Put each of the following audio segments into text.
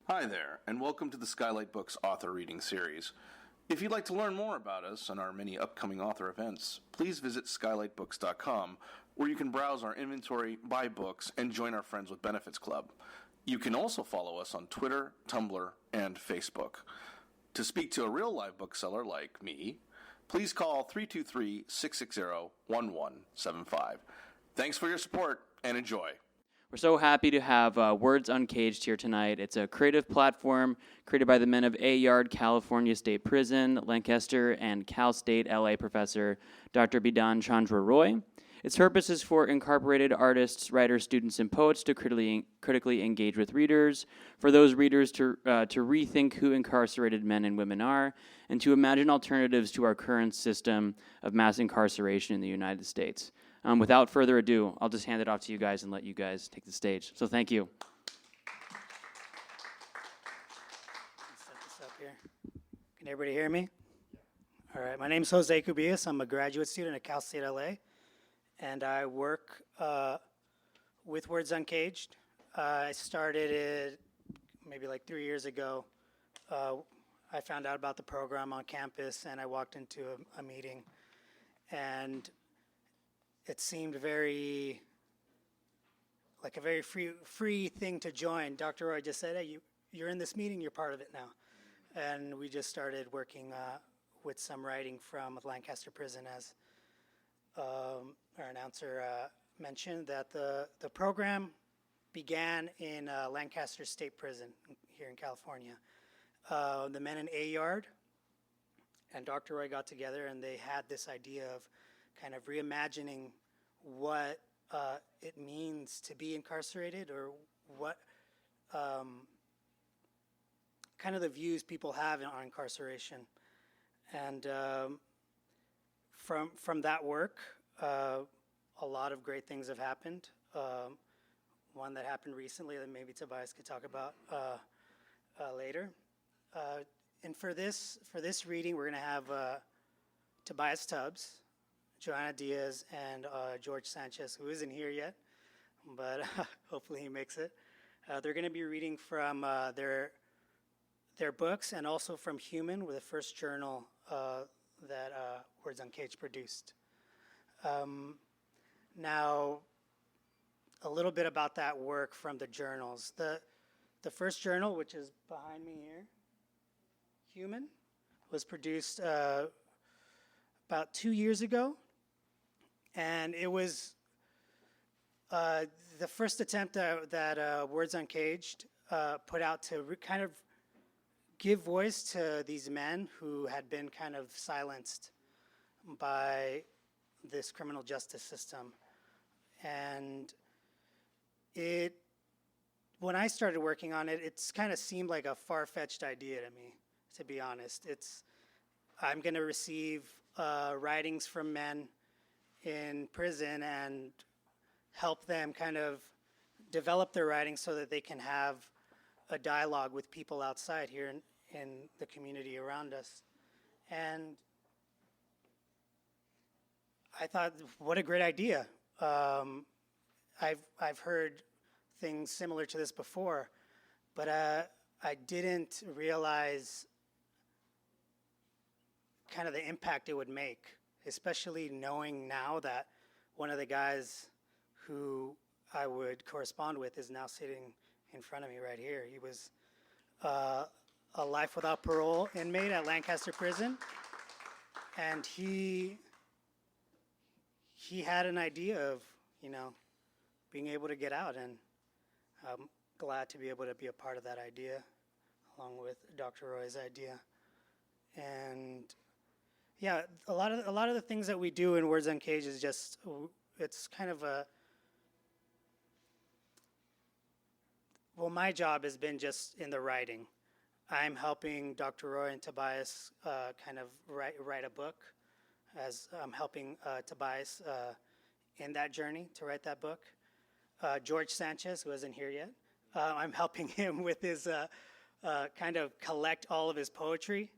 Hi there, and welcome to the Skylight Books author reading series. If you'd like to learn more about us and our many upcoming author events, please visit skylightbooks.com, where you can browse our inventory, buy books, and join our Friends with Benefits Club. You can also follow us on Twitter, Tumblr, and Facebook. To speak to a real live bookseller like me, please call 323-660-1175. Thanks for your support, and enjoy. We're so happy to have Words Uncaged here tonight. It's a creative platform created by the men of A-Yard, California State Prison, Lancaster, and CalState LA professor Dr. Bidhan Chandra Roy. Its purpose is for incarcerated artists, writers, students, and poets to critically engage with readers, for those readers to rethink who incarcerated men and women are, and to imagine alternatives to our current system of mass incarceration in the United States. Without further ado, I'll just hand it off to you guys and let you guys take the stage. So thank you. Set this up here. Can everybody hear me? All right, my name is Jose Cubillas. I'm a graduate student at CalState LA, and I work with Words Uncaged. I started it maybe like 3 years ago. I found out about the program on campus, and I walked into a meeting, and it seemed like a very free thing to join. Dr. Roy just said, hey, you're in this meeting, you're part of it now. And we just started working with some writing from Lancaster Prison, as our announcer mentioned, that the program began in Lancaster State Prison here in California. The men in A-Yard and Dr. Roy got together, and they had this idea of kind of reimagining what it means to be incarcerated, or what kind of the views people have on incarceration. And from that work, a lot of great things have happened. One that happened recently that maybe Tobias could talk about later. And for this reading, we're going to have Tobias Tubbs, Joanna Diaz, and George Sanchez, who isn't here yet, but hopefully he makes it. They're going to be reading from their books, and also from Human, with the first journal that Words Uncaged produced. Now, a little bit about that work from the journals. The first journal, which is behind me here, Human, was produced about 2 years ago. And it was the first attempt that Words Uncaged put out to kind of give voice to these men who had been kind of silenced by this criminal justice system. And when I started working on it, it's kind of seemed like a far-fetched idea to me, to be honest. I'm going to receive writings from men in prison and help them kind of develop their writing so that they can have a dialogue with people outside here in the community around us. And I thought, what a great idea. I've heard things similar to this before, but I didn't realize kind of the impact it would make, especially knowing now that one of the guys who I would correspond with is now sitting in front of me right here. He was a life without parole inmate at Lancaster Prison, and he had an idea of, being able to get out, and I'm glad to be able to be a part of that idea, along with Dr. Roy's idea. And yeah, a lot of the things that we do in Words Uncaged is just, it's kind of my job has been just in the writing. I'm helping Dr. Roy and Tobias kind of write a book, as I'm helping Tobias in that journey to write that book. George Sanchez, who isn't here yet, I'm helping him with his kind of collect all of his poetry.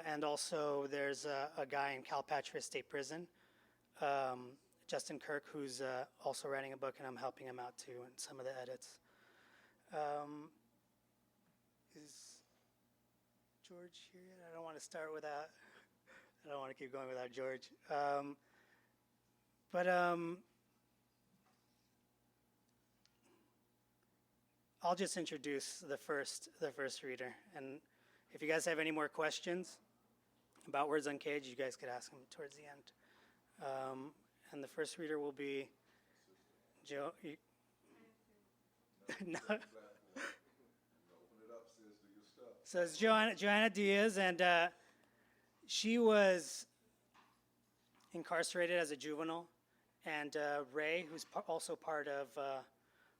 And also there's a guy in Calpatria State Prison, Justin Kirk, who's also writing a book, and I'm helping him out too in some of the edits. George here yet? I don't want to start without, I don't want to keep going without George. I'll just introduce the first reader. And if you guys have any more questions about Words Uncaged, you guys could ask them towards the end. And the first reader will be Joe. No. So it's Joanna Diaz, and she was incarcerated as a juvenile. And Ray, who's also part of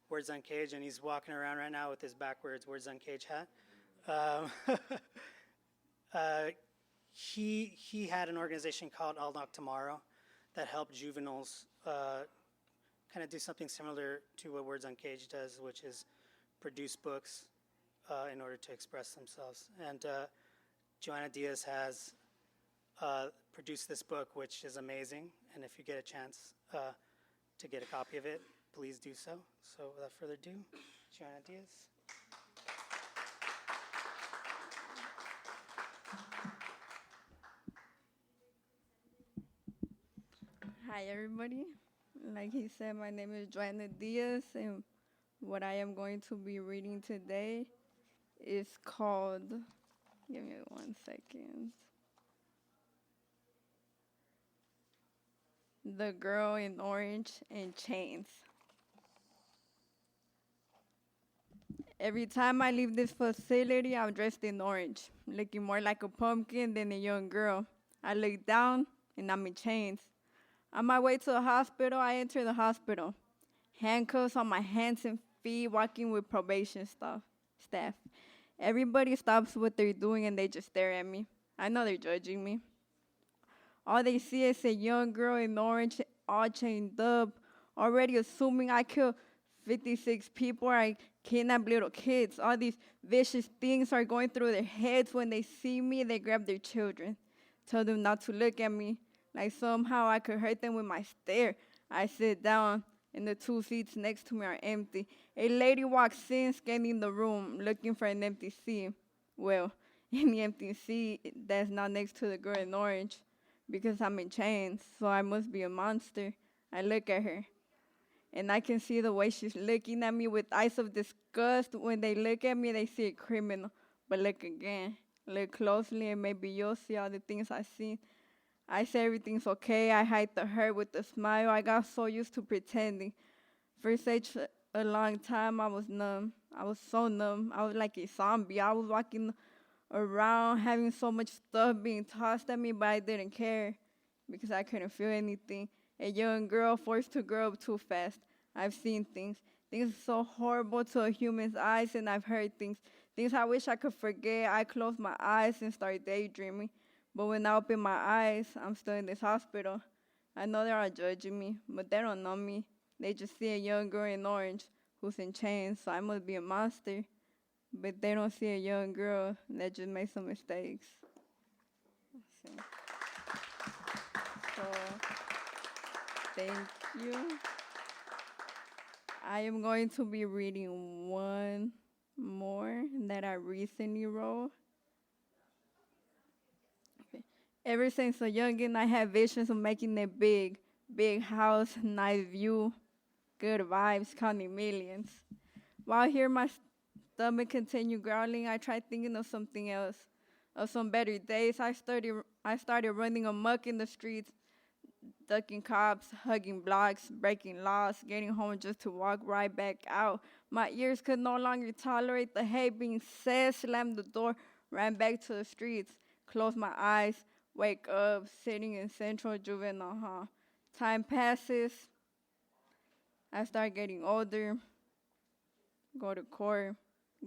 Words Uncaged, and he's walking around right now with his backwards Words Uncaged hat. He had an organization called I'll Knock Tomorrow that helped juveniles kind of do something similar to what Words Uncaged does, which is produce books in order to express themselves. And Joanna Diaz has produced this book, which is amazing. And if you get a chance to get a copy of it, please do so. So without further ado, Joanna Diaz. Hi, everybody. Like he said, my name is Joanna Diaz, and what I am going to be reading today is called, give me 1 second, The Girl in Orange and Chains. Every time I leave this facility, I'm dressed in orange, looking more like a pumpkin than a young girl. I look down, and I'm in chains. On my way to the hospital, I enter the hospital. Handcuffs on my hands and feet, walking with probation staff. Everybody stops what they're doing and they just stare at me. I know they're judging me. All they see is a young girl in orange, all chained up, already assuming I killed 56 people or I kidnapped little kids. All these vicious things are going through their heads. When they see me, they grab their children, tell them not to look at me, like somehow I could hurt them with my stare. I sit down, and the 2 seats next to me are empty. A lady walks in, scanning the room, looking for an empty seat. Well, any empty seat that's not next to the girl in orange, because I'm in chains, so I must be a monster. I look at her, and I can see the way she's looking at me with eyes of disgust. When they look at me, they see a criminal. But look again, look closely, and maybe you'll see all the things I see. I say everything's okay. I hide the hurt with a smile. I got so used to pretending. For such a long time, I was numb. I was so numb. I was like a zombie. I was walking around, having so much stuff being tossed at me, but I didn't care because I couldn't feel anything. A young girl forced to grow up too fast. I've seen things so horrible to a human's eyes, and I've heard things I wish I could forget. I close my eyes and start daydreaming. But when I open my eyes, I'm still in this hospital. I know they're all judging me, but they don't know me. They just see a young girl in orange who's in chains, so I must be a monster. But they don't see a young girl that just made some mistakes. Let's see. So, thank you. I am going to be reading one more that I recently wrote. Ever since a youngin', I had visions of making a big house, nice view, good vibes, counting millions. While here, my stomach continued growling. I tried thinking of something else, of some better days. I started running amok in the streets, ducking cops, hugging blocks, breaking laws, getting home just to walk right back out. My ears could no longer tolerate the hate being said, slammed the door, ran back to the streets, closed my eyes, wake up, sitting in Central Juvenile Hall. Time passes. I start getting older, go to court,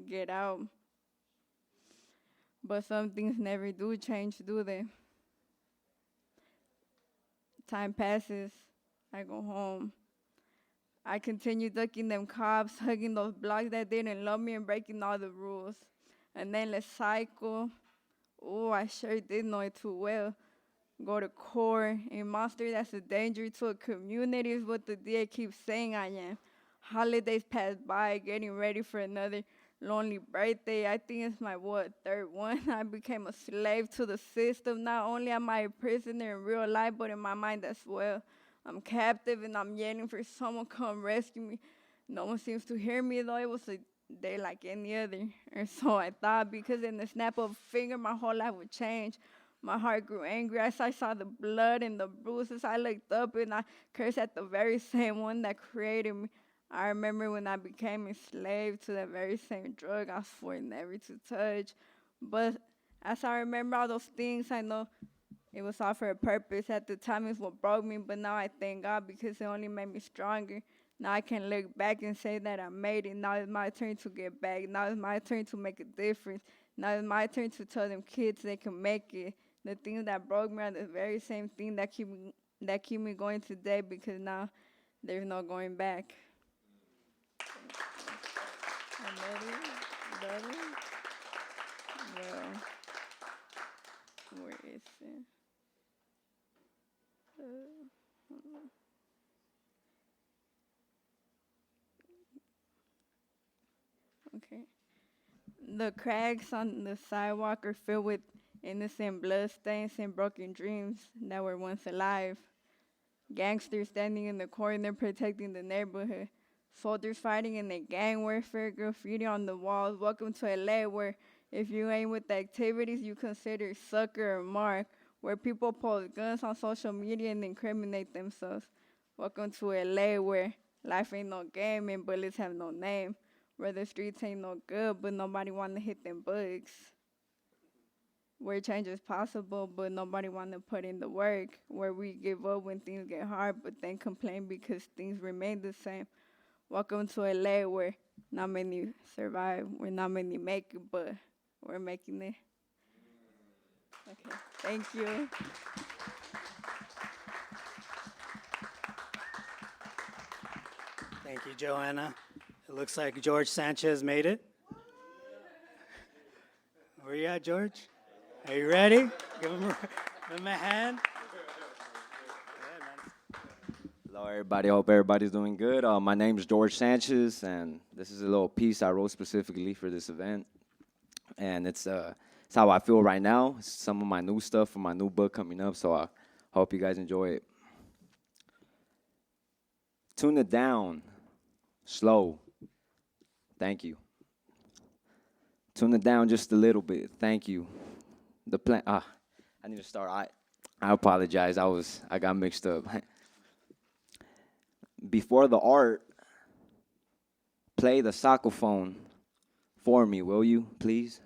get out. But some things never do change, do they? Time passes. I go home. I continue ducking them cops, hugging those blocks that didn't love me, and breaking all the rules. An endless cycle. Oh, I sure did know it too well. Go to court. A monster that's a danger to a community is what the DA keeps saying I am. Holidays pass by, getting ready for another lonely birthday. I think it's my, third one. I became a slave to the system. Not only am I a prisoner in real life, but in my mind as well. I'm captive and I'm yelling for someone to come rescue me. No one seems to hear me, though. It was a day like any other. And so I thought, because in the snap of a finger, my whole life would change. My heart grew angry as I saw the blood and the bruises. I looked up and I cursed at the very same one that created me. I remember when I became enslaved to that very same drug I swore never to touch. But as I remember all those things, I know it was all for a purpose. At the time, it's what broke me, but now I thank God because it only made me stronger. Now I can look back and say that I made it. Now it's my turn to get back. Now it's my turn to make a difference. Now it's my turn to tell them kids they can make it. The things that broke me are the very same thing that keep me going today, because now there's no going back. Better? Well, where is it? Okay. The cracks on the sidewalk are filled with innocent bloodstains and broken dreams that were once alive. Gangsters standing in the corner protecting the neighborhood. Soldiers fighting in the gang warfare, graffiti on the walls. Welcome to LA, where if you ain't with the activities, you consider sucker or mark. Where people post guns on social media and incriminate themselves. Welcome to LA, where life ain't no game and bullets have no name. Where the streets ain't no good, but nobody wanna hit them bugs. Where change is possible, but nobody wanna put in the work. Where we give up when things get hard, but then complain because things remain the same. Welcome to LA, where not many survive, where not many make it, but we're making it. Okay, thank you. Thank you, Joanna. It looks like George Sanchez made it. Where you at, George? Are you ready? Give him a hand. Hello, everybody. Hope everybody's doing good. My name is George Sanchez, and this is a little piece I wrote specifically for this event. And it's how I feel right now. It's some of my new stuff from my new book coming up, so I hope you guys enjoy it. Tune it down. Slow. Thank you. Tune it down just a little bit. Thank you. I need to start. I apologize. I got mixed up. Before the art, play the saxophone for me, will you, please?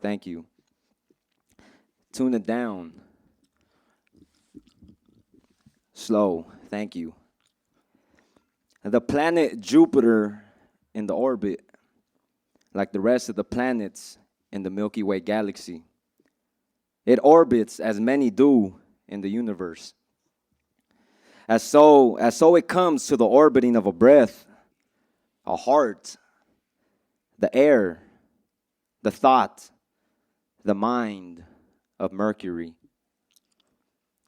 Thank you. Tune it down. Slow. Thank you. The planet Jupiter in the orbit, like the rest of the planets in the Milky Way galaxy. It orbits as many do in the universe. As so it comes to the orbiting of a breath, a heart, the air, the thought, the mind of Mercury.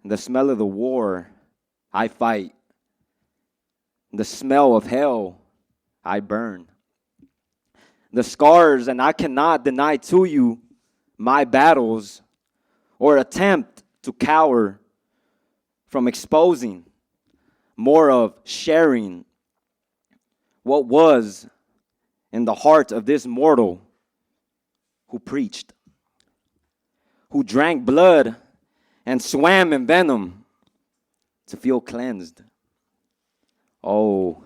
The smell of the war, I fight. The smell of hell, I burn. The scars, and I cannot deny to you my battles or attempt to cower from exposing, more of sharing what was in the heart of this mortal who preached, who drank blood and swam in venom to feel cleansed. Oh,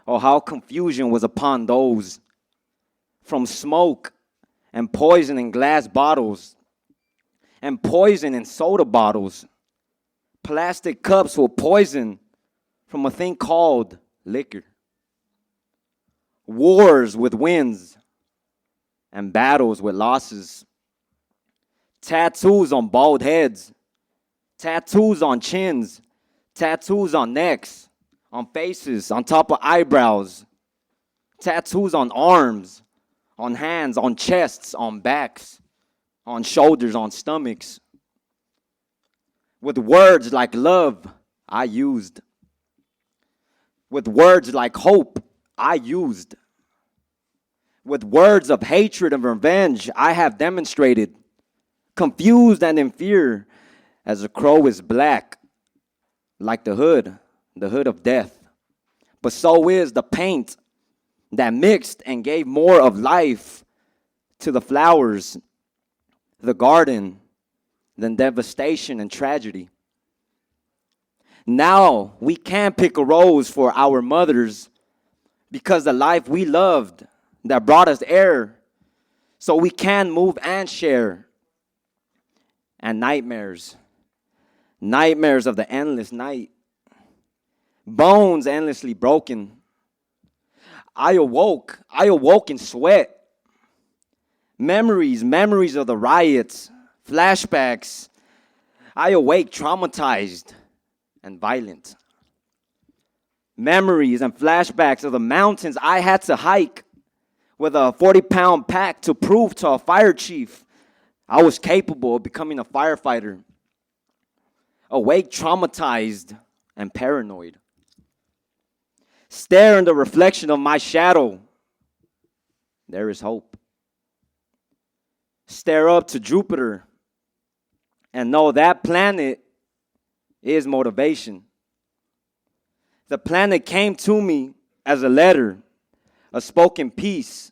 how confusion was upon those from smoke and poison in glass bottles and poison in soda bottles. Plastic cups were poison from a thing called liquor. Wars with wins and battles with losses. Tattoos on bald heads. Tattoos on chins. Tattoos on necks. On faces, on top of eyebrows. Tattoos on arms. On hands, on chests, on backs. On shoulders, on stomachs. With words like love, I used. With words like hope, I used. With words of hatred and revenge, I have demonstrated, confused and in fear, as a crow is black, like the hood of death. But so is the paint that mixed and gave more of life to the flowers, the garden, than devastation and tragedy. Now we can pick a rose for our mothers because the life we loved that brought us air, so we can move and share. And nightmares of the endless night, bones endlessly broken. I awoke in sweat. Memories of the riots, flashbacks. I awake traumatized and violent. Memories and flashbacks of the mountains I had to hike with a 40-pound pack to prove to a fire chief I was capable of becoming a firefighter. Awake traumatized and paranoid. Stare in the reflection of my shadow. There is hope. Stare up to Jupiter and know that planet is motivation. The planet came to me as a letter, a spoken piece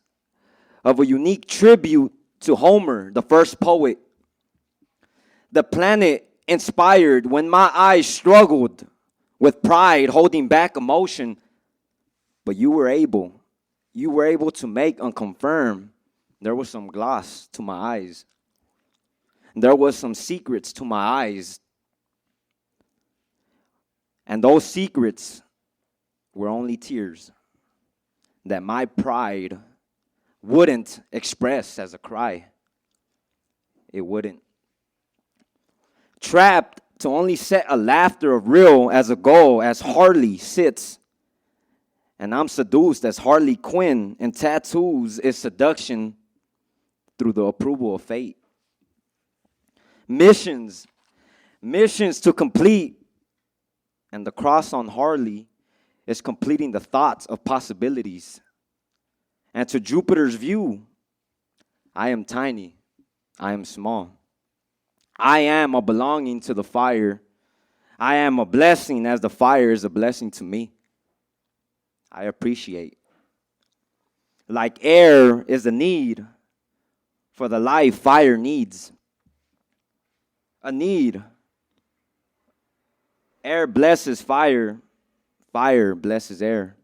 of a unique tribute to Homer, the first poet. The planet inspired when my eyes struggled with pride, holding back emotion, but you were able to make and confirm there was some gloss to my eyes. There was some secrets to my eyes. And those secrets were only tears that my pride wouldn't express as a cry. It wouldn't. Trapped to only set a laughter of real as a goal as Harley sits. And I'm seduced as Harley Quinn, and tattoos is seduction through the approval of fate. Missions to complete, and the cross on Harley is completing the thoughts of possibilities. And to Jupiter's view, I am tiny, I am small. I am a belonging to the fire. I am a blessing as the fire is a blessing to me. I appreciate. Like air is a need for the life fire needs. A need. Air blesses fire. Fire blesses air.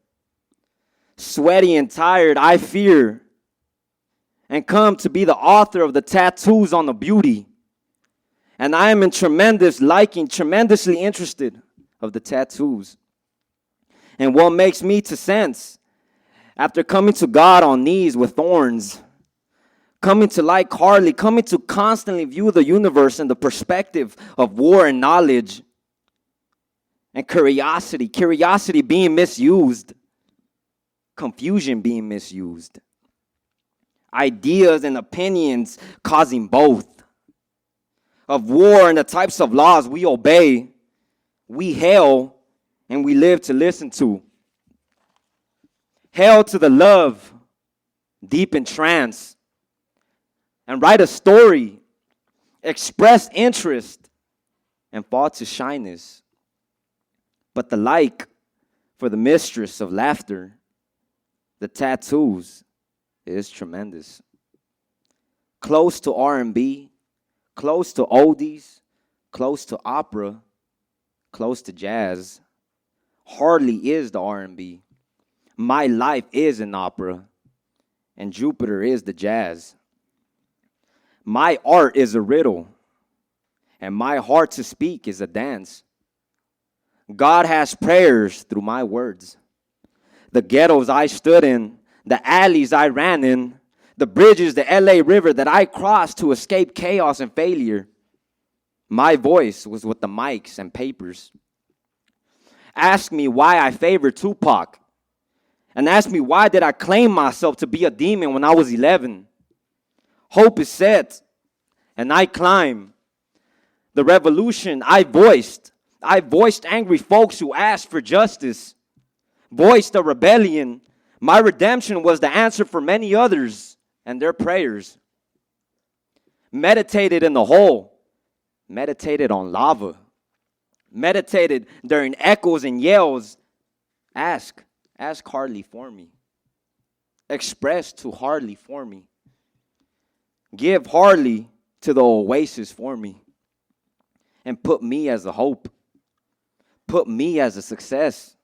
Sweaty and tired, I fear, and come to be the author of the tattoos on the beauty. And I am in tremendous liking, tremendously interested of the tattoos. And what makes me to sense, after coming to God on knees with thorns, coming to like Harley, coming to constantly view the universe in the perspective of war and knowledge, and curiosity being misused, confusion being misused, ideas and opinions causing both, of war and the types of laws we obey, we hail, and we live to listen to. Hail to the love, deep in trance, and write a story, express interest, and fall to shyness. But the like for the mistress of laughter, the tattoos, is tremendous. Close to R&B, close to oldies, close to opera, close to jazz. Harley is the R&B. My life is an opera, and Jupiter is the jazz. My art is a riddle, and my heart to speak is a dance. God has prayers through my words. The ghettos I stood in, the alleys I ran in, the bridges, the LA River that I crossed to escape chaos and failure. My voice was with the mics and papers. Ask me why I favor Tupac. And ask me why did I claim myself to be a demon when I was 11. Hope is set, and I climb. The revolution I voiced angry folks who asked for justice. Voiced a rebellion, My redemption was the answer for many others and their prayers. Meditated in the hole, meditated on lava, meditated during echoes and yells. Ask hardly for me. Express to hardly for me. Give hardly to the oasis for me. And put me as a hope. Put me as a success.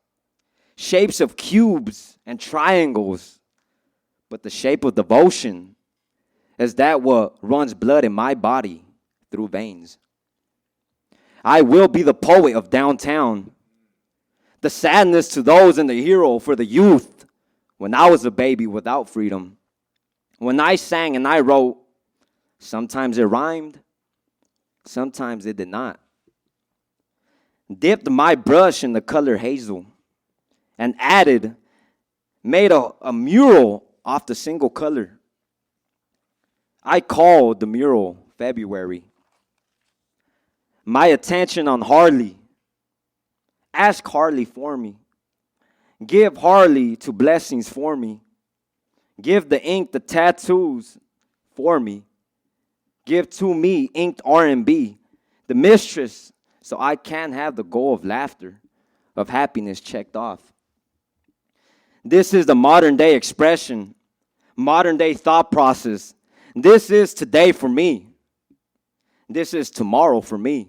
Shapes of cubes and triangles. But the shape of devotion is that what runs blood in my body through veins. I will be the poet of downtown. The sadness to those and the hero for the youth when I was a baby without freedom. When I sang and I wrote, sometimes it rhymed, sometimes it did not. Dipped my brush in the color hazel and made a mural off the single color. I called the mural February. My attention on Harley. Ask Harley for me. Give Harley to blessings for me. Give the ink the tattoos for me. Give to me inked R&B, the mistress, so I can have the goal of laughter, of happiness checked off. This is the modern day expression, modern day thought process. This is today for me. This is tomorrow for me.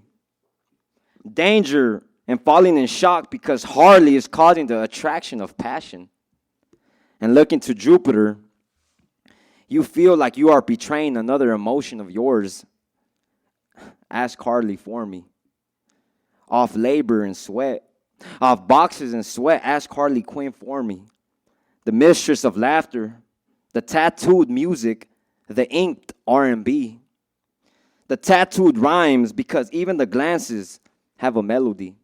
Danger and falling in shock because Harley is causing the attraction of passion. And looking to Jupiter, you feel like you are betraying another emotion of yours. Ask Harley for me. Off labor and sweat, off boxes and sweat, ask Harley Quinn for me. The mistress of laughter, the tattooed music, the inked R&B, the tattooed rhymes because even the glances have a melody.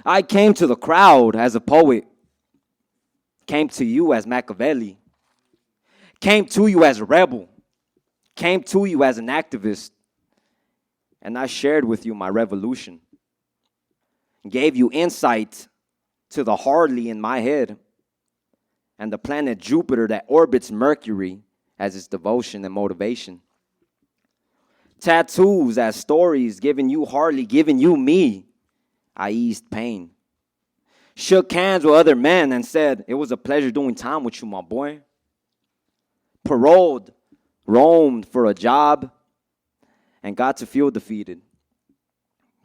I came to the crowd as a poet, came to you as Machiavelli, came to you as a rebel, came to you as an activist, and I shared with you my revolution, gave you insight to the Harley in my head and the planet Jupiter that orbits Mercury as its devotion and motivation. Tattoos as stories, giving you Harley, giving you me. I eased pain. Shook hands with other men and said, it was a pleasure doing time with you, my boy. Paroled, roamed for a job, and got to feel defeated.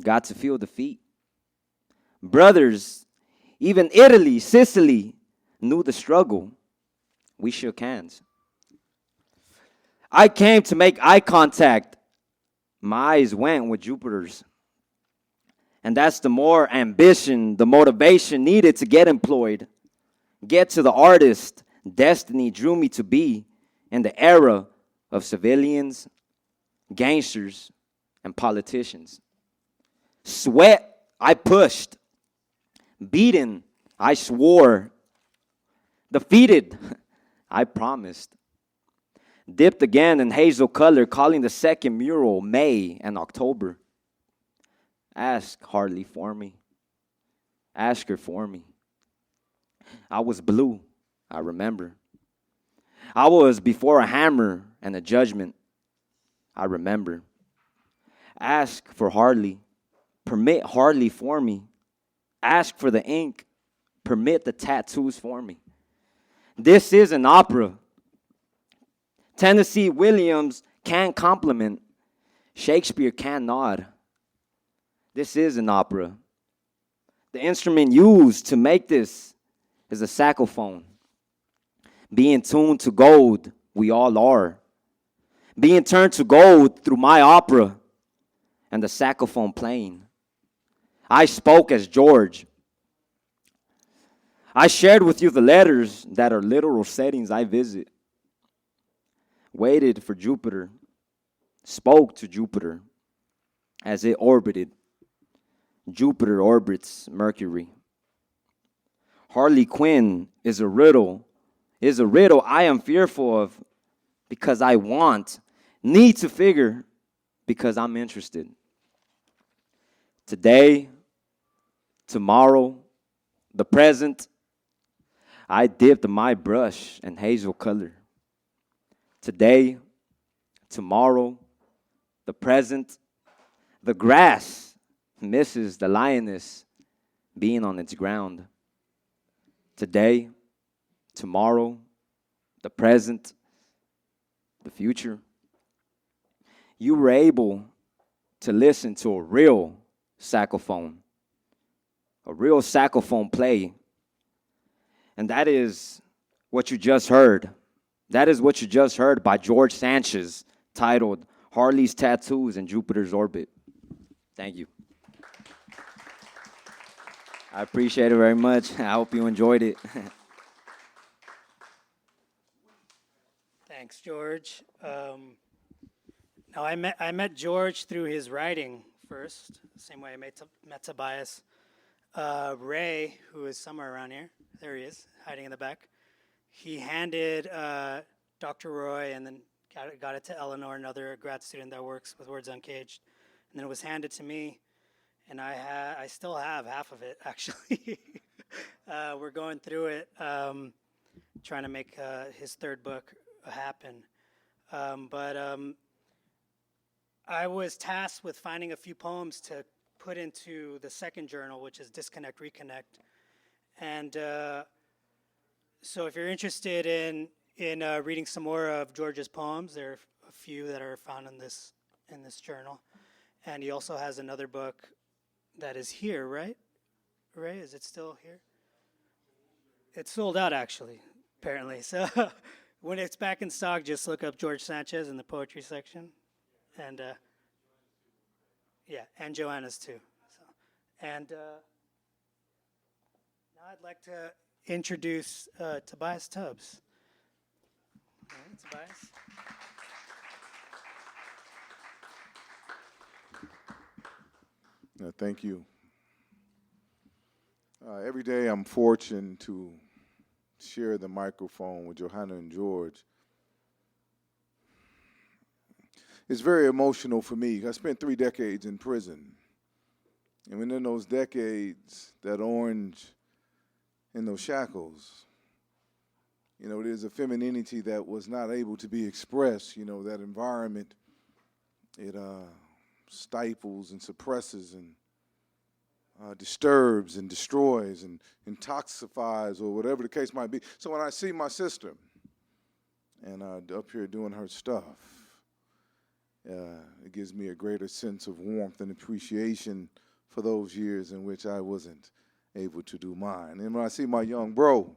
Got to feel defeat. Brothers, even Italy, Sicily, knew the struggle. We shook hands. I came to make eye contact. My eyes went with Jupiter's. And that's the more ambition, the motivation needed to get employed. Get to the artist destiny drew me to be in the era of civilians, gangsters, and politicians. Sweat, I pushed. Beaten, I swore. Defeated, I promised. Dipped again in hazel color, calling the second mural May and October. Ask Harley for me. Ask her for me. I was blue, I remember. I was before a hammer and a judgment, I remember. Ask for Harley. Permit Harley for me. Ask for the ink. Permit the tattoos for me. This is an opera. Tennessee Williams can compliment. Shakespeare can nod. This is an opera. The instrument used to make this is a saxophone. Being tuned to gold, we all are. Being turned to gold through my opera and the saxophone playing. I spoke as George. I shared with you the letters that are literal settings I visit. Waited for Jupiter, spoke to Jupiter as it orbited. Jupiter orbits Mercury. Harley Quinn is a riddle I am fearful of because I need to figure because I'm interested. Today, tomorrow, the present, I dipped my brush in hazel color. Today, tomorrow, the present, the grass misses the lioness being on its ground. Today, tomorrow, the present, the future. You were able to listen to a real saxophone play. And that is what you just heard. That is what you just heard by George Sanchez, titled Harley's Tattoos in Jupiter's Orbit. Thank you. I appreciate it very much. I hope you enjoyed it. Thanks, George. Now, I met George through his writing first, same way I met Tobias. Ray, who is somewhere around here, there he is, hiding in the back. He handed Dr. Roy, and then got it to Eleanor, another grad student that works with Words Uncaged, and then it was handed to me, and I still have half of it, actually. We're going through it, trying to make his third book happen. But I was tasked with finding a few poems to put into the second journal, which is Disconnect, Reconnect. And so if you're interested in reading some more of George's poems, there are a few that are found in this journal. And he also has another book that is here, right? Ray, is it still here? It's sold out, actually, apparently. So when it's back in stock, just look up George Sanchez in the poetry section. And yeah, and Joanna's too. So, and now I'd like to introduce Tobias Tubbs. All right, Tobias. Thank you. Every day I'm fortunate to share the microphone with Johanna and George. It's very emotional for me. I spent 3 decades in prison. And within those decades, that orange in those shackles, there's a femininity that was not able to be expressed. That environment, it stifles and suppresses and disturbs and destroys and intoxifies or whatever the case might be. So when I see my sister and up here doing her stuff, it gives me a greater sense of warmth and appreciation for those years in which I wasn't able to do mine. And when I see my young bro,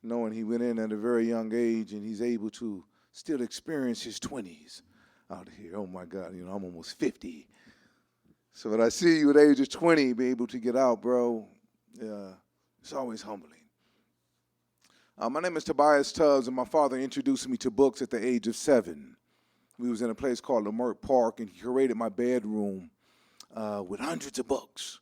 knowing he went in at a very young age and he's able to still experience his 20s out here. Oh, my God, I'm almost 50. So when I see you at the age of 20 be able to get out, bro, it's always humbling. My name is Tobias Tubbs, and my father introduced me to books at the age of 7. We was in a place called Lamert Park, and he curated my bedroom with hundreds of books.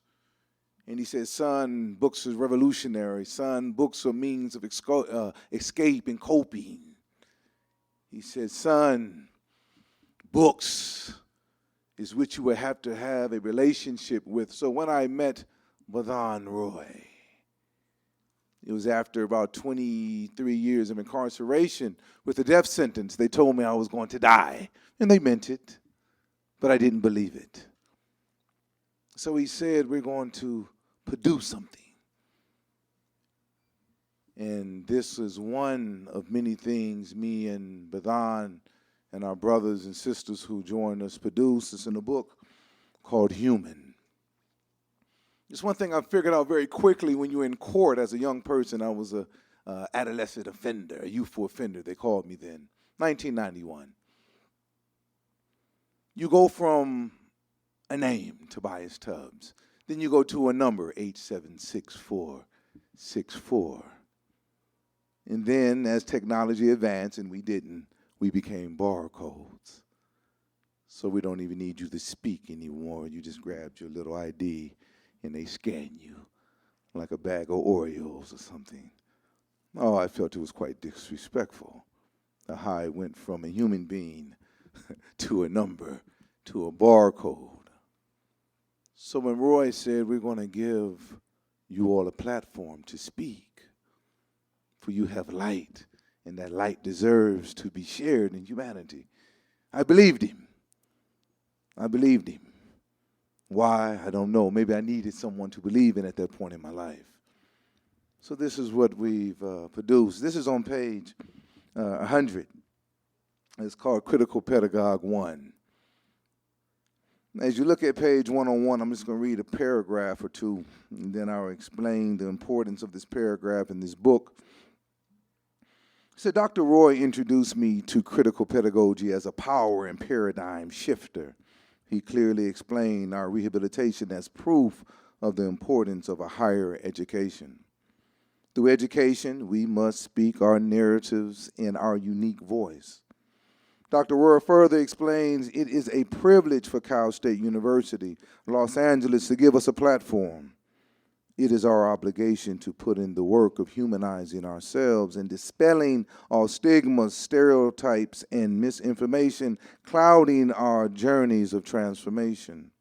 And he said, son, books is revolutionary. Son, books are means of escape and coping. He said, son, books is what you would have to have a relationship with. So when I met Bidhan Roy, it was after about 23 years of incarceration with a death sentence. They told me I was going to die, and they meant it, but I didn't believe it. So he said, we're going to produce something. And this is one of many things me and Bidhan and our brothers and sisters who joined us produced. It's in a book called Human. It's one thing I figured out very quickly when you're in court as a young person. I was a adolescent offender, a youthful offender, they called me then, 1991. You go from a name, Tobias Tubbs, then you go to a number, 876464. And then as technology advanced, and we became barcodes. So we don't even need you to speak anymore. You just grabbed your little ID and they scan you like a bag of Oreos or something. Oh, I felt it was quite disrespectful. How I went from a human being to a number, to a barcode. So when Roy said we're going to give you all a platform to speak for you have light, and that light deserves to be shared in humanity. I believed him. I believed him. Why? I don't know. Maybe I needed someone to believe in at that point in my life. So this is what we've produced. This is on page 100. It's called Critical Pedagogue 1. As you look at page 101, I'm just going to read a paragraph or two, and then I'll explain the importance of this paragraph in this book. So Dr. Roy introduced me to critical pedagogy as a power and paradigm shifter. He clearly explained our rehabilitation as proof of the importance of a higher education. Through education, we must speak our narratives in our unique voice. Dr. Roy further explains it is a privilege for CalState University, Los Angeles, to give us a platform. It is our obligation to put in the work of humanizing ourselves and dispelling all stigmas, stereotypes, and misinformation clouding our journeys of transformation.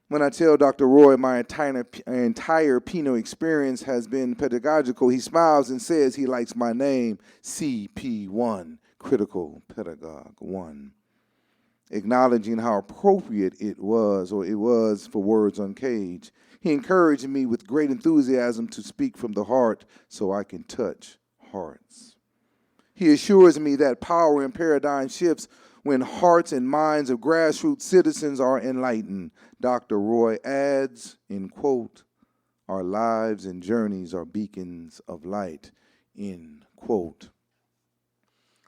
When I tell Dr. Roy my entire Pinot experience has been pedagogical, he smiles and says he likes my name, CP1, Critical Pedagogue 1, acknowledging how appropriate it was for Words Uncaged. He encouraged me with great enthusiasm to speak from the heart so I can touch hearts. He assures me that power and paradigm shifts when hearts and minds of grassroots citizens are enlightened. Dr. Roy adds, in quote, our lives and journeys are beacons of light, end quote.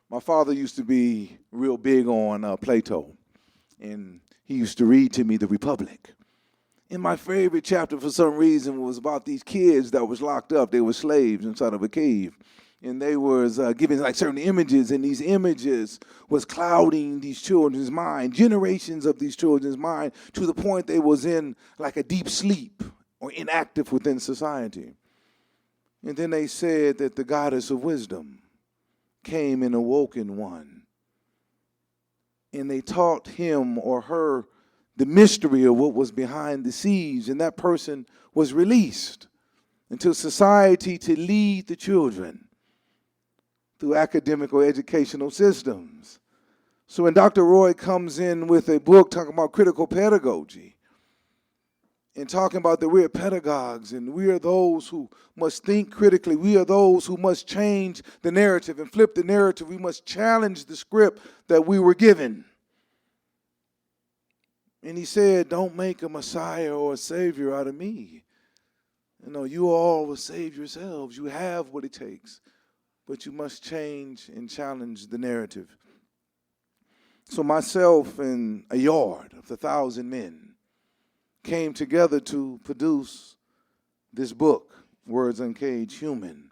My father used to be real big on Plato, and he used to read to me The Republic. And my favorite chapter for some reason was about these kids that was locked up. They were slaves inside of a cave. And they was given like certain images, and these images was clouding these children's mind, generations of these children's mind, to the point they was in like a deep sleep or inactive within society. And then they said that the goddess of wisdom came and awoken one. And they taught him or her the mystery of what was behind the siege, and that person was released into society to lead the children through academic or educational systems. So when Dr. Roy comes in with a book talking about critical pedagogy and talking about that we're pedagogues and we are those who must think critically, we are those who must change the narrative and flip the narrative, we must challenge the script that we were given. And he said, don't make a Messiah or a Savior out of me. You know, you all will save yourselves. You have what it takes. But you must change and challenge the narrative. So myself and a yard of 1,000 men came together to produce this book, Words Uncaged, Human.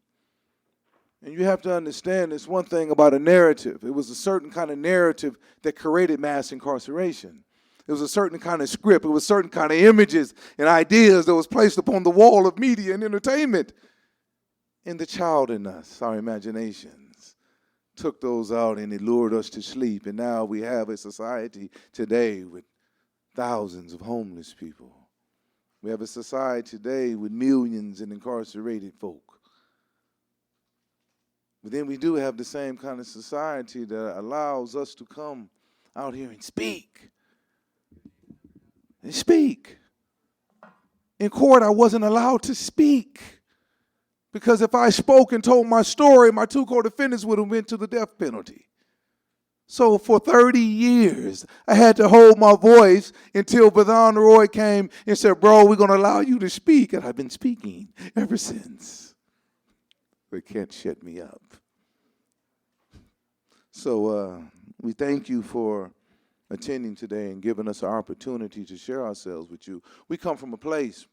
And you have to understand this one thing about a narrative. It was a certain kind of narrative that created mass incarceration. It was a certain kind of script. It was certain kind of images and ideas that was placed upon the wall of media and entertainment. And the child in us, our imaginations, took those out and it lured us to sleep. And now we have a society today with thousands of homeless people. We have a society today with millions of incarcerated folk. But then we do have the same kind of society that allows us to come out here and speak. And speak. In court, I wasn't allowed to speak. Because if I spoke and told my story, my two co-defendants would have went to the death penalty. So for 30 years, I had to hold my voice until Bidhan Roy came and said, bro, we're going to allow you to speak. And I've been speaking ever since. They can't shut me up. So we thank you for attending today and giving us an opportunity to share ourselves with you. We come from a place,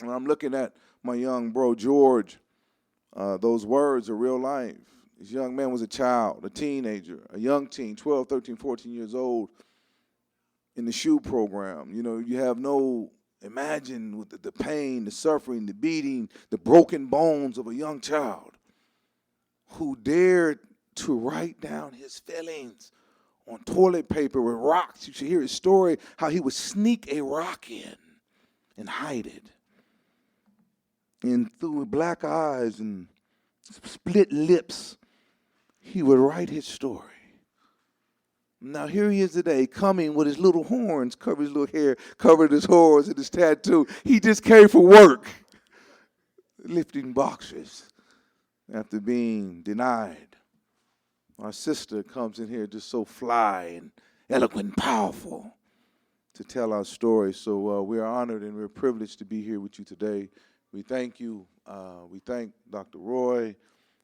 and I'm looking at my young bro, George. Those words are real life. This young man was a child, a teenager, a young teen, 12, 13, 14 years old in the SHU program. You know, you have no, imagine with the pain, the suffering, the beating, the broken bones of a young child who dared to write down his feelings on toilet paper with rocks. You should hear his story, how he would sneak a rock in and hide it. And through black eyes and split lips, he would write his story. Now here he is today, coming with his little horns, covered his little hair, covered his horns and his tattoo. He just came for work, lifting boxes after being denied. Our sister comes in here just so fly and eloquent and powerful to tell our story. So we are honored and we're privileged to be here with you today. We thank you. We thank Dr. Roy.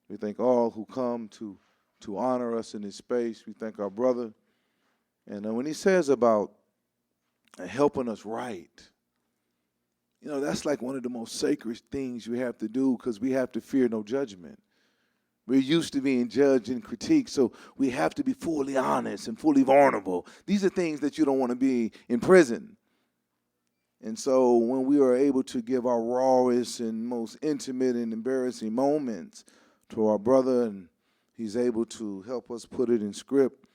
We thank all who come to honor us in this space. We thank our brother. And when he says about helping us write, you know, that's like one of the most sacred things you have to do because we have to fear no judgment. We're used to being judged and critiqued, so we have to be fully honest and fully vulnerable. These are things that you don't want to be in prison. And so when we are able to give our rawest and most intimate and embarrassing moments to our brother, and he's able to help us put it in script,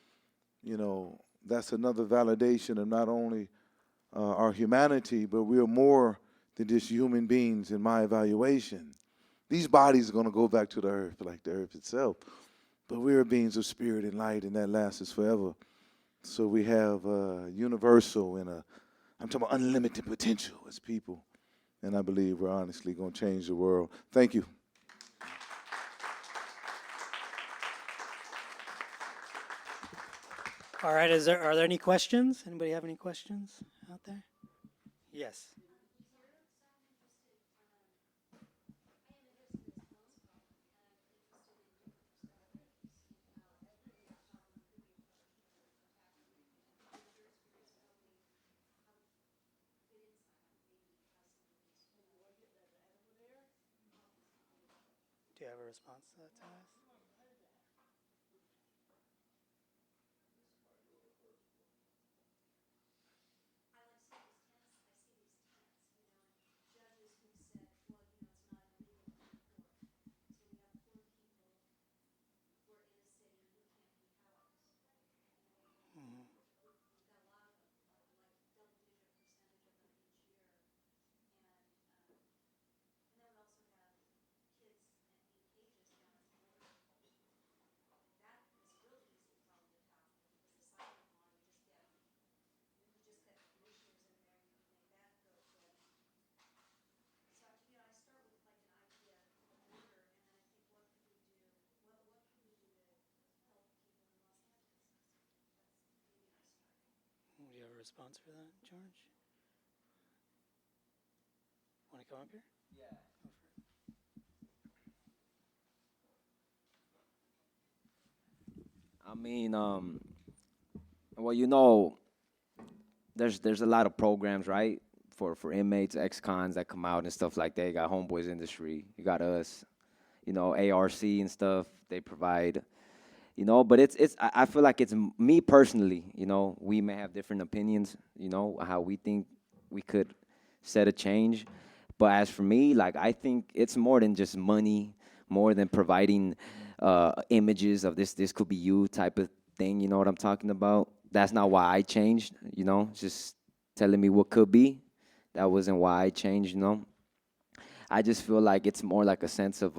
you know, that's another validation of not only our humanity, but we are more than just human beings in my evaluation. These bodies are going to go back to the earth like the earth itself, but we are beings of spirit and light, and that lasts us forever. So we have universal and I'm talking about unlimited potential as people, and I believe we're honestly going to change the world. Thank you. All right, are there any questions? Anybody have any questions out there? Yes. Do you have a response to that, Thomas? Do you have a response for that, George? Want to come up here? Yeah. I mean, well, you know, there's a lot of programs, right, for inmates, ex-cons that come out and stuff like that. You got Homeboys Industry, you got us, you know, ARC and stuff. They provide, you know, but I feel like it's me personally. You know, we may have different opinions, you know, how we think we could set a change. But as for me, like, I think it's more than just money, more than providing images of this could be you type of thing. You know what I'm talking about? That's not why I changed, you know, just telling me what could be. That wasn't why I changed, you know. I just feel like it's more like a sense of,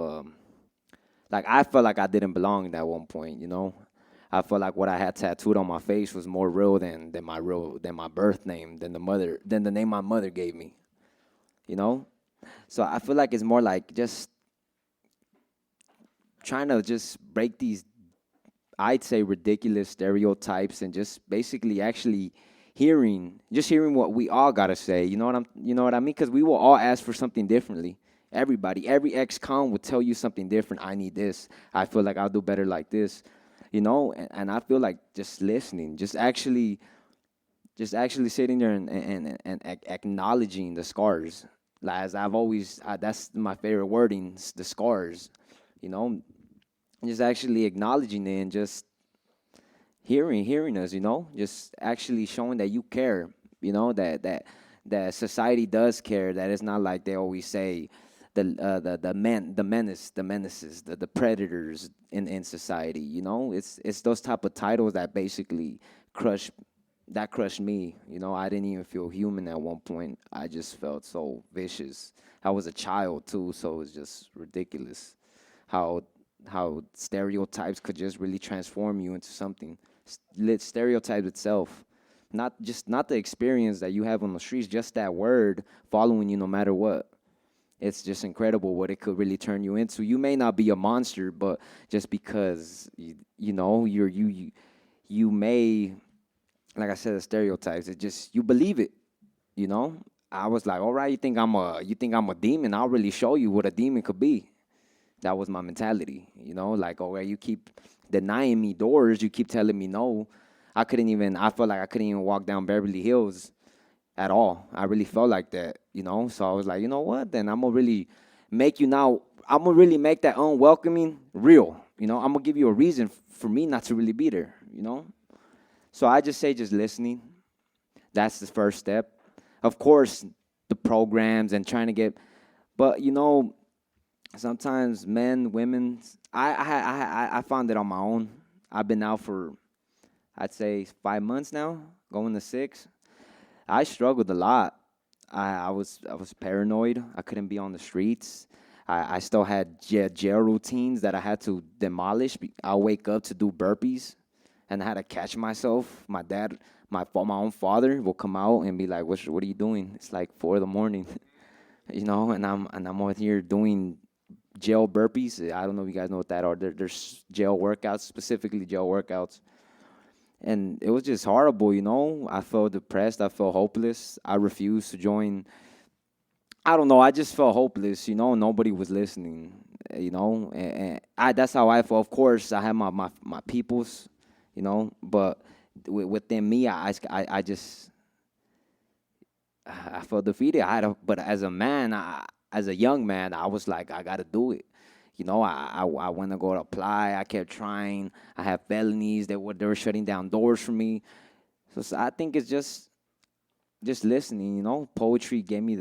like, I felt like I didn't belong at one point, you know. I felt like what I had tattooed on my face was more real than my birth name, than the name my mother gave me, you know. So I feel like it's more like just trying to just break these, I'd say, ridiculous stereotypes, and just basically actually hearing what we all gotta say. You know what I mean? Because we will all ask for something differently. Everybody, every ex-con will tell you something different. I need this. I feel like I'll do better like this. You know, and I feel like just listening, just actually sitting there and acknowledging the scars. As I've always, that's my favorite wording, the scars. You know, just actually acknowledging it and just hearing us, you know, just actually showing that you care, you know, that society does care, that it's not like they always say the menaces, the predators in society, you know. It's those type of titles that basically crushed me, you know. I didn't even feel human at one point. I just felt so vicious. I was a child too, so it's just ridiculous how how stereotypes could just really transform you into something. Stereotype itself, not the experience that you have on the streets, just that word following you no matter what. It's just incredible what it could really turn you into. You may not be a monster, but just because you know you may, like I said, the stereotypes. It just you believe it. You know, I was like, all right, you think I'm a demon? I'll really show you what a demon could be. That was my mentality. You know, like, oh, well, you keep denying me doors. You keep telling me no. I felt like I couldn't even walk down Beverly Hills at all. I really felt like that, you know? So I was like, you know what? Then I'm going to really I'm going to really make that unwelcoming real. You know, I'm going to give you a reason for me not to really be there, you know? So I just say just listening. That's the first step. Of course, the programs and trying to get, but, you know, sometimes men, women, I found it on my own. I've been out for, I'd say, 5 months now, going to 6. I struggled a lot. I was paranoid. I couldn't be on the streets. I still had jail routines that I had to demolish. I'll wake up to do burpees, and I had to catch myself. My dad, my own father, will come out and be like, "What are you doing?" It's like 4 a.m, you know, and I'm over here doing jail burpees. I don't know if you guys know what that are. There's jail workouts, specifically jail workouts. And it was just horrible, you know. I felt depressed. I felt hopeless. I refused to join. I don't know. I just felt hopeless, you know. Nobody was listening, you know. And that's how I felt. Of course, I had my peoples, you know. But within me, I just I felt defeated. But as a man, as a young man, I was like, I got to do it. You know, I went to go to apply. I kept trying. I had felonies. They were shutting down doors for me. So I think it's just listening. You know, poetry gave me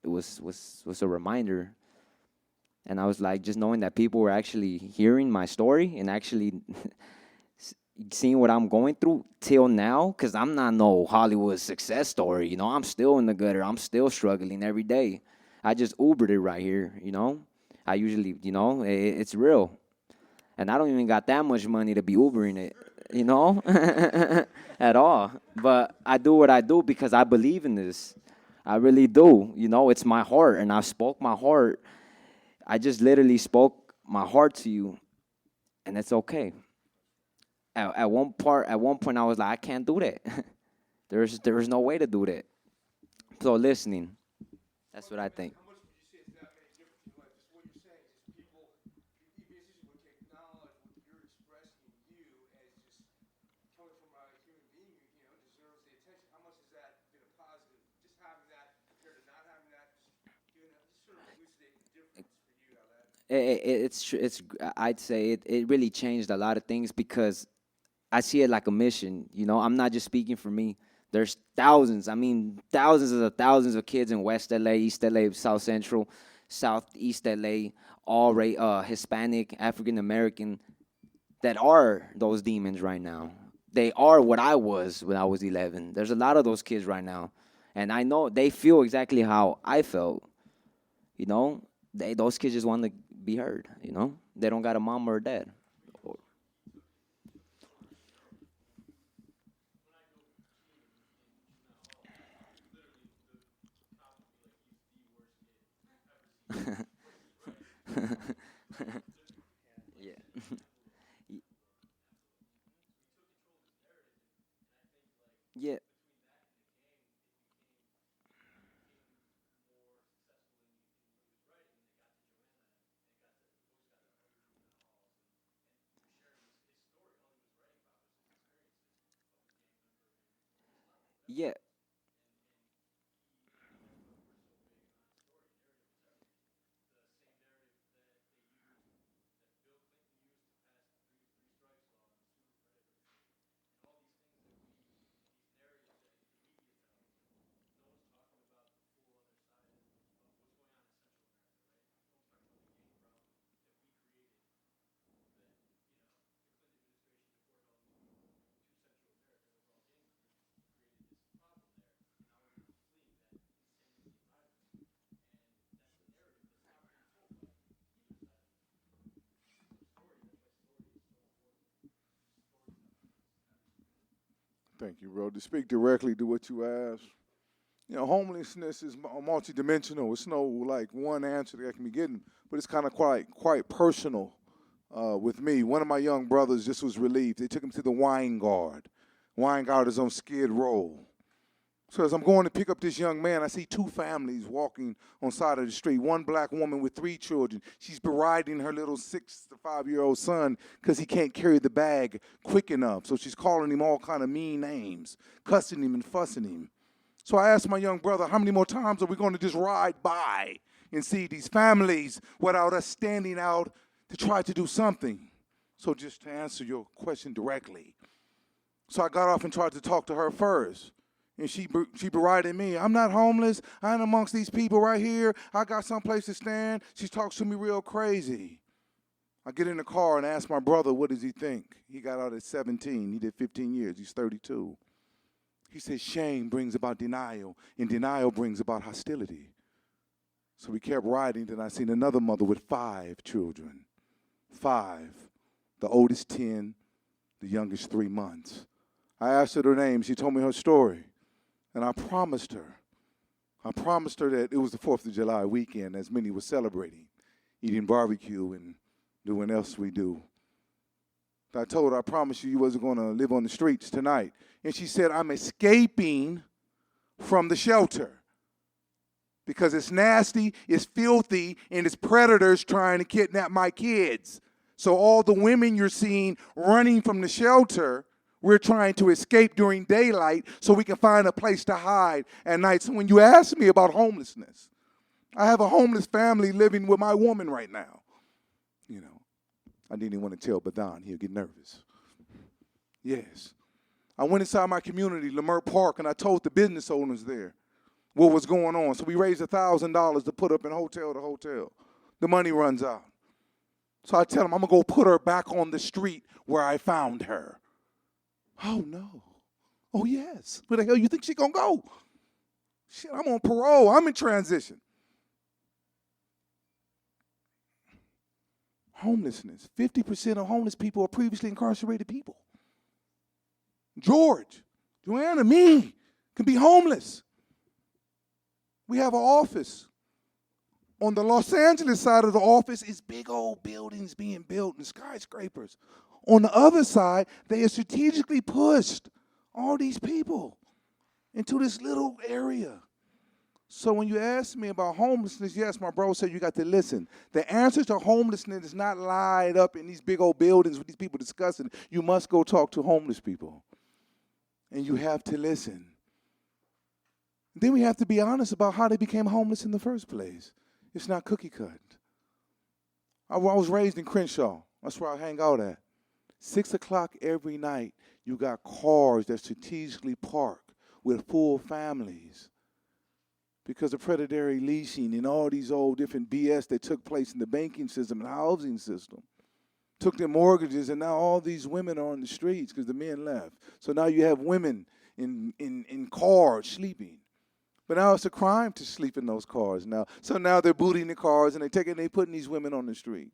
it was a reminder, and I was like, just knowing that people were actually hearing my story and actually seeing what I'm going through till now, because I'm not no Hollywood success story. You know, I'm still in the gutter. I'm still struggling every day. I just Ubered it right here. You know. I usually, you know, it's real. And I don't even got that much money to be Ubering it, you know, at all. But I do what I do because I believe in this. I really do. You know, it's my heart, and I spoke my heart. I just literally spoke my heart to you, and it's okay. At one point, I was like, I can't do that. There's no way to do that. So listening, that's what I think. It's I'd say it really changed a lot of things because I see it like a mission. You know, I'm not just speaking for me. There's thousands. I mean, thousands of kids in West LA, East LA, South Central, Southeast LA, all Hispanic, African American, that are those demons right now. They are what I was when I was 11. There's a lot of those kids right now, and I know they feel exactly how I felt. You know, those kids just want to be heard. You know, they don't got a mom or a dad. Yeah. Yeah. Yeah. Thank you, bro. To speak directly to what you asked, homelessness is multidimensional. It's no like one answer that I can be getting, but it's kind of quite personal with me. One of my young brothers just was relieved. They took him to the wine guard. Wine guard is on Skid Row. So as I'm going to pick up this young man, I see two families walking on side of the street. One black woman with 3 children. She's berating her little 6 to 5-year-old son because he can't carry the bag quick enough. So she's calling him all kind of mean names, cussing him and fussing him. So I asked my young brother, how many more times are we going to just ride by and see these families without us standing out to try to do something? So just to answer your question directly. So I got off and tried to talk to her first. And she berated me. I'm not homeless. I ain't amongst these people right here. I got someplace to stand. She talks to me real crazy. I get in the car and ask my brother, what does he think? He got out at 17. He did 15 years. He's 32. He says shame brings about denial, and denial brings about hostility. So we kept riding. Then I seen another mother with 5 children. 5. The oldest 10, the youngest 3 months. I asked her name. She told me her story. And I promised her that it was the 4th of July weekend, as many were celebrating, eating barbecue and doing else we do. I told her, I promised you wasn't going to live on the streets tonight. And she said, I'm escaping from the shelter because it's nasty, it's filthy, and it's predators trying to kidnap my kids. So all the women you're seeing running from the shelter, we're trying to escape during daylight so we can find a place to hide at night. So when you ask me about homelessness, I have a homeless family living with my woman right now. I didn't even want to tell Bidhan. He'll get nervous. Yes. I went inside my community, Leimert Park, and I told the business owners there what was going on. So we raised $1,000 to put up in hotel to hotel. The money runs out. So I tell them, I'm going to go put her back on the street where I found her. Oh, no. Oh, yes. Where the hell you think she's going to go? Shit, I'm on parole. I'm in transition. Homelessness. 50% of homeless people are previously incarcerated people. George, Joanna, me can be homeless. We have an office. On the Los Angeles side of the office is big old buildings being built and skyscrapers. On the other side, they have strategically pushed all these people into this little area. So when you ask me about homelessness, yes, my bro said you got to listen. The answer to homelessness is not lied up in these big old buildings with these people discussing. You must go talk to homeless people. And you have to listen. Then we have to be honest about how they became homeless in the first place. It's not cookie cut. I was raised in Crenshaw. That's where I hang out at. 6 o'clock every night, you got cars that strategically park with full families because of predatory leasing and all these old different BS that took place in the banking system and housing system. Took their mortgages, and now all these women are on the streets because the men left. So now you have women in cars sleeping. But now it's a crime to sleep in those cars now. So now they're booting the cars and they're putting these women on the street.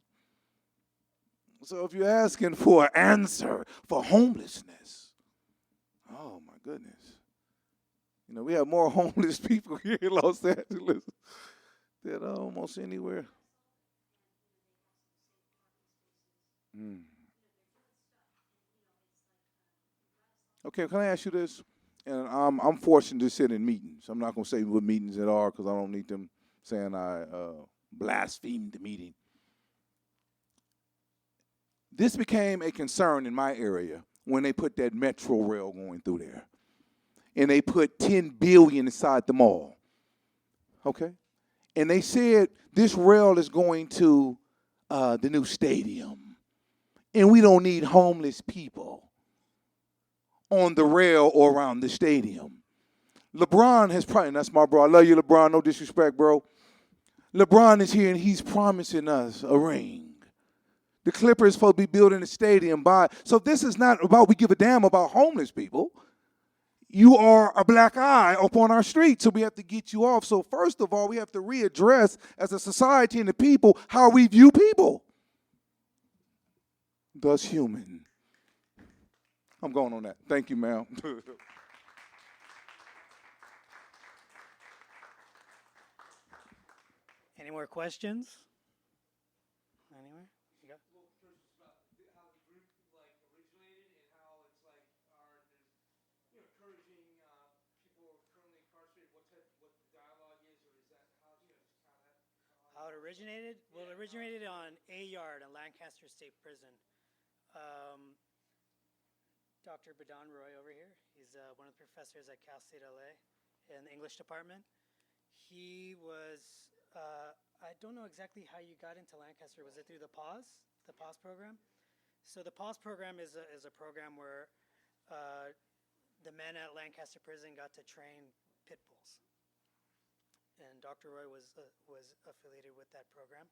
So if you're asking for an answer for homelessness, oh my goodness. We have more homeless people here in Los Angeles than almost anywhere. Okay, can I ask you this? And I'm fortunate to sit in meetings. I'm not going to say what meetings it are because I don't need them saying I blasphemed the meeting. This became a concern in my area when they put that metro rail going through there. And they put $10 billion inside the mall. Okay? And they said this rail is going to the new stadium. And we don't need homeless people on the rail or around the stadium. LeBron has probably, and that's my bro. I love you, LeBron. No disrespect, bro. LeBron is here and he's promising us a ring. The Clippers is supposed to be building a stadium by. So this is not about we give a damn about homeless people. You are a black eye up on our street, so we have to get you off. So first of all, we have to readdress as a society and the people how we view people. Thus human. I'm going on that. Thank you, ma'am. Any more questions? Anywhere? You got? How it originated? Well, it originated on A Yard in Lancaster State Prison. Dr. Bidhan Roy over here, he's one of the professors at CalState LA in the English department. He was, I don't know exactly how you got into Lancaster. Was it through the PAWS program? So the PAWS program is a program where the men at Lancaster Prison got to train pit bulls. And Dr. Roy was affiliated with that program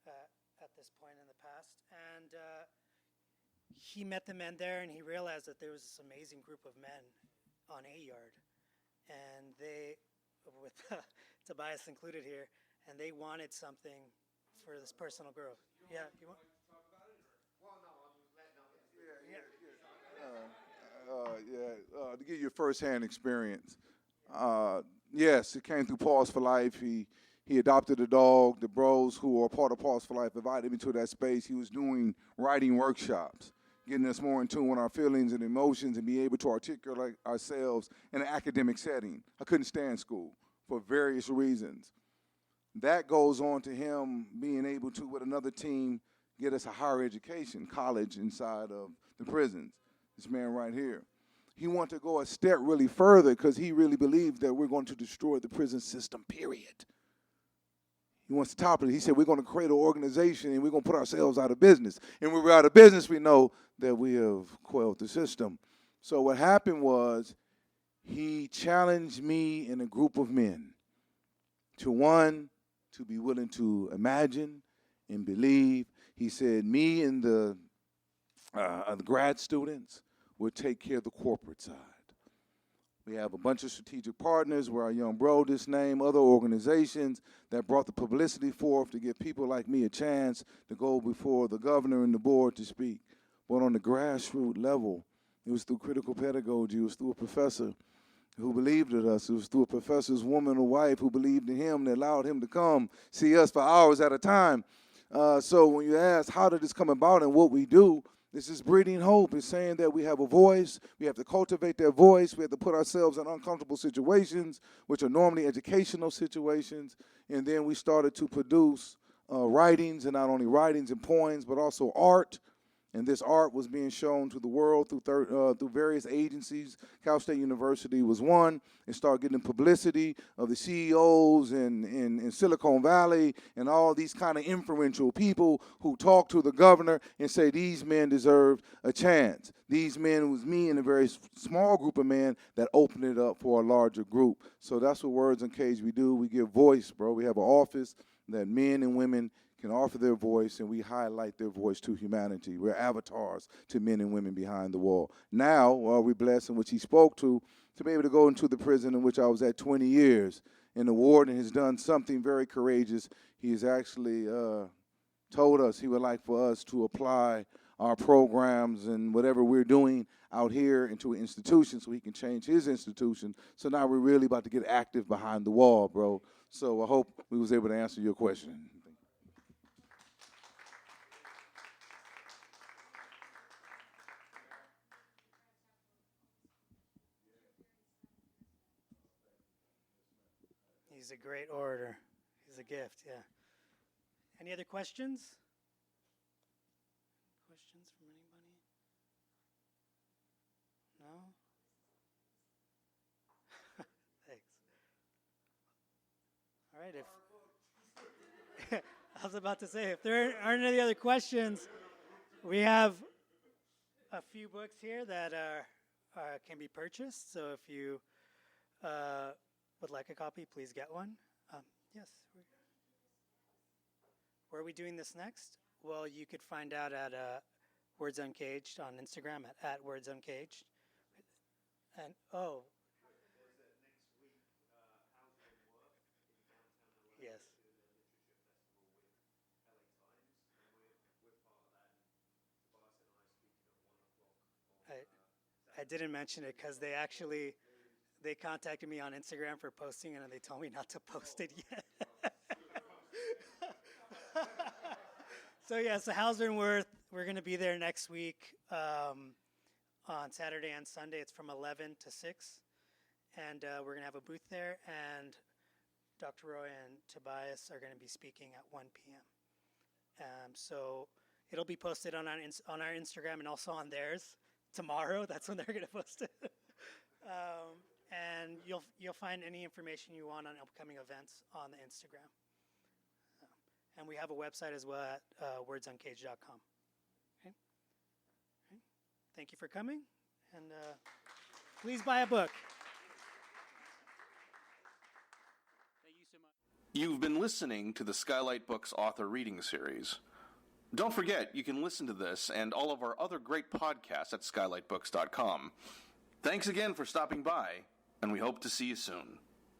at this point in the past. And he met the men there, and he realized that there was this amazing group of men on A Yard. And they, with Tobias included here, and they wanted something for this personal growth. Yeah, you want? To give you a first-hand experience. Yes, it came through Pause for Life. He adopted a dog. The bros who are part of Pause for Life invited me to that space. He was doing writing workshops, getting us more in tune with our feelings and emotions and be able to articulate ourselves in an academic setting. I couldn't stand school for various reasons. That goes on to him being able to, with another team, get us a higher education, college inside of the prisons. This man right here. He wanted to go a step really further because he really believed that we're going to destroy the prison system, period. He wants to top it. He said, we're going to create an organization and we're going to put ourselves out of business. And when we're out of business, we know that we have quelled the system. So what happened was he challenged me and a group of men to be willing to imagine and believe. He said, me and the grad students will take care of the corporate side. We have a bunch of strategic partners where our young bro just named other organizations that brought the publicity forth to give people like me a chance to go before the governor and the board to speak. But on the grassroots level, it was through critical pedagogy. It was through a professor who believed in us. It was through a professor's woman or wife who believed in him and allowed him to come see us for hours at a time. So when you ask how did this come about and what we do, this is breeding hope. It's saying that we have a voice. We have to cultivate that voice. We have to put ourselves in uncomfortable situations, which are normally educational situations. And then we started to produce writings, and not only writings and poems, but also art. And this art was being shown to the world through various agencies. Cal State University was one. It started getting publicity of the CEOs in Silicon Valley and all these kind of influential people who talk to the governor and say these men deserve a chance. These men was me and a very small group of men that opened it up for a larger group. So that's what Words Uncaged we do. We give voice, bro. We have an office that men and women can offer their voice, and we highlight their voice to humanity. We're avatars to men and women behind the wall. Now, we're blessed in which he spoke to be able to go into the prison in which I was at 20 years. And the warden has done something very courageous. He has actually told us he would like for us to apply our programs and whatever we're doing out here into an institution so he can change his institution. So now we're really about to get active behind the wall, bro. So I hope we was able to answer your question. He's a great orator. He's a gift, yeah. Any other questions? Questions from anybody? No? Thanks. All right, if I was about to say, if there aren't any other questions, we have a few books here that can be purchased. So if you would like a copy, please get one. Yes. Where are we doing this next? Well, you could find out at Words Uncaged on Instagram at Words Uncaged. And yes. I didn't mention it because they contacted me on Instagram for posting, and they told me not to post it yet. So Hauser and Worth, we're going to be there next week on Saturday and Sunday. It's from 11 to 6, and we're going to have a booth there, and Dr. Roy and Tobias are going to be speaking at 1 p.m. So it'll be posted on our Instagram and also on theirs tomorrow. That's when they're going to post it. And you'll find any information you want on upcoming events on the Instagram. And we have a website as well at wordsuncaged.com. Okay? Okay. Thank you for coming, and please buy a book. Thank you so much. You've been listening to the Skylight Books author reading series. Don't forget, you can listen to this and all of our other great podcasts at skylightbooks.com. Thanks again for stopping by, and we hope to see you soon.